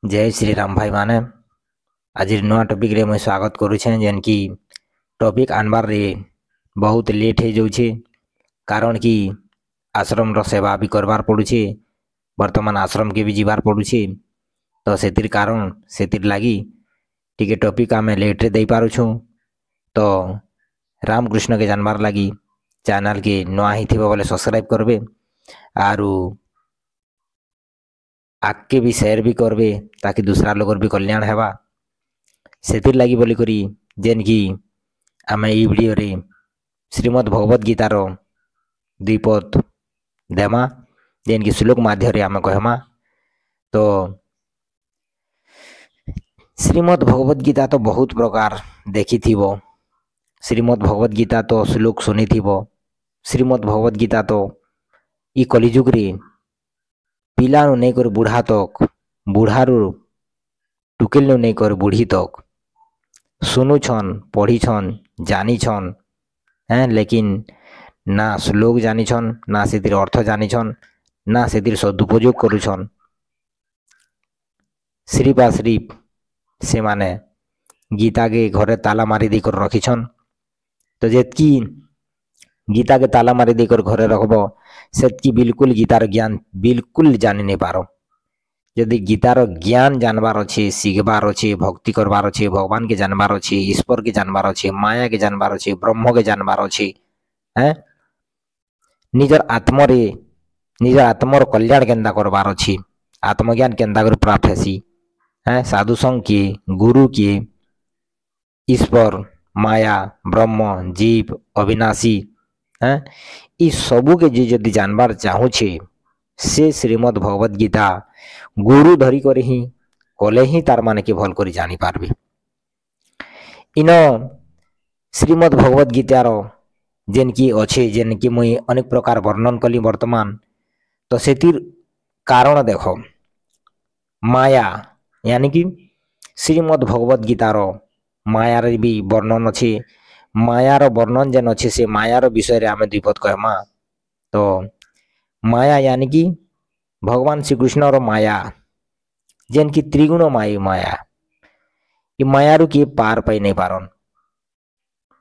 जय श्री राम भाई माने आज नुआ टॉपिक रे मैं स्वागत करुछे जेन की टॉपिक आनबार रे बहुत लेट हो जाउछे कारण कि आश्रम रो सेवा भी करबार पड़ुछे। वर्तमान आश्रम के भी जीवार पड़ुछे तो सेतिर कारण सेतिर लागी टिके टॉपिक आमे लेट रे दे पारुछु। तो रामकृष्ण के जानबार लागी चैनल के नुआ ही थिबो बोले सब्सक्राइब करबे आरु आगे भी शेयर भी करबे ताकि दूसरा लोगर भी कल्याण हेबा सेतिर लागी बोली करी जेन की आमे ई वीडियो रे श्रीमद् भगवत गीता रो द्विपद देमा जेन की श्लोक माध्यम रे आमे कहमा। तो श्रीमद् भगवत गीता तो बहुत प्रकार देखी थीबो, श्रीमद् भगवत गीता तो श्लोक सुनी थीबो, श्रीमद् भगवत गीता तो ई कलिजुग रे पिला नु नहीं कर बूढ़ा तक बूढ़ारू टुकेल नु नहीं कर बूढ़ी तक सुनु छन पढ़ी छन जानी छन हैं, लेकिन ना श्लोक जानी छन ना सेतिर अर्थ जानी छन ना सेतिर सदुपयोग करू छन। सिर्फ आ सिर्फ से माने गीता के घरे ताला मारी देकर रखी छन। तो जेतकी गीता के ताला मारी देकर घरे रखबो सेतकी बिल्कुल गीतार ज्ञान बिल्कुल जानी नहीं पारो। यदि गीतार ज्ञान जानबार अच्छे शिखबार अच्छे भक्ति करबार अच्छे भगवान के जानबार अच्छे ईश्वर के जानबार अच्छे माया के जानबार अच्छे ब्रह्म के जानबार अच्छे हैं, निजर आत्मर कल्याण केंदा करबार अच्छे आत्मज्ञान केंदा कर प्राप्त हेसी हैं, साधु संग के गुरु के ईश्वर माया ब्रह्म जीव अविनाशी हैं, ई सबू के जे यदि जानबार चाहूछे से श्रीमद् भगवत गीता गुरु धरी करे ही कले ही तार माने के भल करी जानी पारबे। इन श्रीमद् भगवत गीतार जेन की अच्छे जेन की मुई अनेक प्रकार वर्णन कली वर्तमान। तो सेतिर कारण देखो माया यानी कि श्रीमद् भगवत गीतार मायार भी वर्णन अच्छे, मायार वर्णन जेन अच्छे से मायार विषय रे आमे द्विपद कहमा। तो माया यानी कि भगवान श्री कृष्ण रो माया जेन की त्रिगुण माया ये मायारू किए पार पाई नहीं पारन,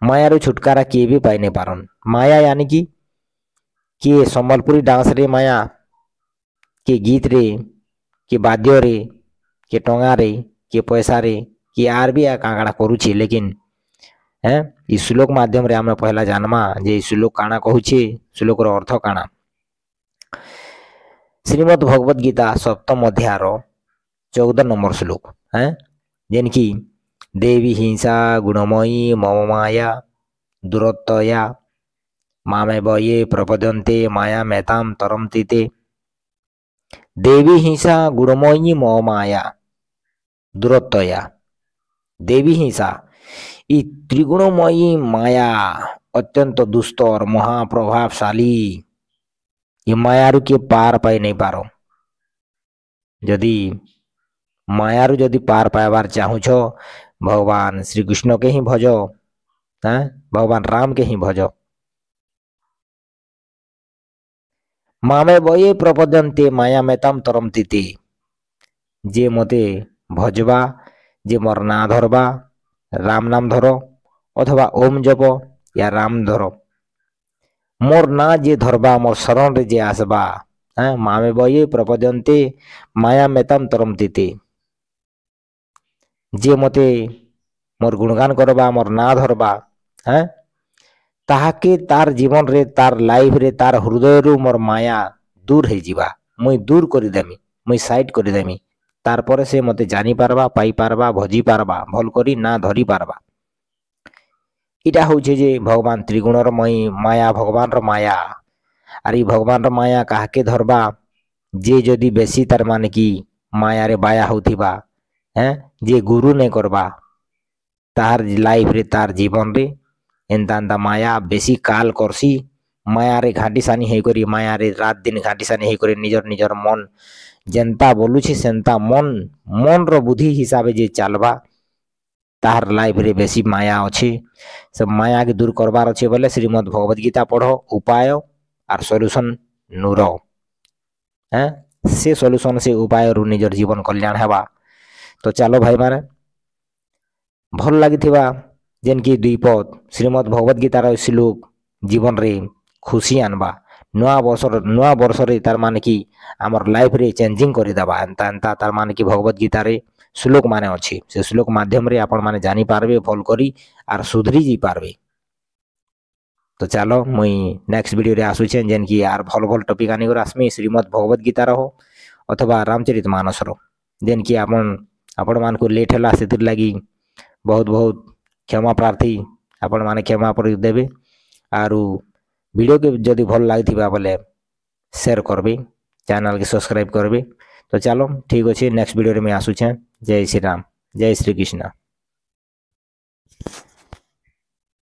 मायारू छुटकारा किए भी पाई नहीं पारन। माया यानी कि किए संबलपुरी डांस रे माया के गीत रे के वाद्य रे के टंगा रे के पैसा रे कि आर भी कांगड़ा करूछे, लेकिन हैं ई श्लोक माध्यम रे आमे पहला जानमा जे श्लोक काना कहूछे श्लोक रो अर्थ काना। श्रीमद् भगवत गीता सप्तम अध्याय 14 नंबर श्लोक हैं, जेन की देवी हिंसा गुणमयी मम माया दुरत्तया मामे बये प्रपद्यन्ते माया मेताम तरमति ते। देवी हिंसा गुणमयी मम माया दुरत्तया, देवी हिंसा ई त्रिगुणमयी माया अत्यंत दुस्तर महाप्रभावशाली ये मायारू के पार पाई नहीं पारो। यदि मायारू यदि पार पाइबार चाहूछ भगवान श्री कृष्ण के ही भजो हैं, भगवान राम के ही भजो। मामे बये प्रपद्यन्ते माया मेताम तरमति ते, जे मते भजबा जे मोर ना धरबा राम नाम धरो अथवा ओम जप या राम धरो मोर ना जे धरबा मोर शरण रे जे आसबा हैं, मामे बये प्रपद्यन्ते माया मेताम तरमति ते, जे मते मोर गुणगान करबा मोर ना धरबा हैं ताहाके तार जीवन रे तार लाइफ रे तार हृदय रु मोर माया दूर हे जीवा मुई दूर करी देमी मुई साइड करी देमी तार परे से मते जानी पारबा पाई पारबा भजी पारबा भल करी ना धरी पारबा। इटा होछे जे भगवान त्रिगुणर मई माया भगवान रो माया आर ई भगवान रो माया काहाके धरबा जे जदि बेसी तार माने की माया रे बाया होथिबा हैं, जे गुरु नहीं करबा तार लाइफ रे तार जीवन रे एंता माया बेसी काल करसी माया रे घाटी सानी हे करी माया रे रात दिन घाटी सानी हे करी निजर निजर मन जेंता बोलुछि सेंता मन रो बुद्धि हिसाबे जे चालबा तार लाइफ रे बेसी माया अच्छे। सब माया के दूर करबार अच्छे बोले श्रीमद् भगवत गीता पढ़ो उपाय आर सॉल्यूशन नुरो हैं, से सॉल्यूशन से उपाय रु निजर जीवन कल्याण हेबा तो चलो भाई माने भल लगी जेन की दुई पद श्रीमद भगवत गीतार श्लोक जीवन रे खुशी आनबा नुआ वर्ष रे तार माने कि आमर लाइफ रे चेंजिंग कर देबा एंता एंता तार माने कि भगवत गीता रे श्लोक माने अच्छी से श्लोक माध्यम रे आपण माने जानी पारबे भल करी आर सुधरी जी पारबे। तो चलो मुई नेक्स्ट वीडियो रे आसुचे जेन की यार भल भल टॉपिक आनी कर आसमी श्रीमद भगवत गीता हो अथवा रामचरित मानस रो जेन की आपण मान को लेट हला सेतिर लागी बहुत बहुत क्षमा प्रार्थी आपण माने क्षमा पर देबे आरु वीडियो के जदि भल लागिथिबा बोले शेयर करबे चैनल के सब्सक्राइब करबे। तो चलो ठीक अच्छे नेक्स्ट वीडियो रे मैं आसुचे। जय श्री राम जय श्री कृष्ण।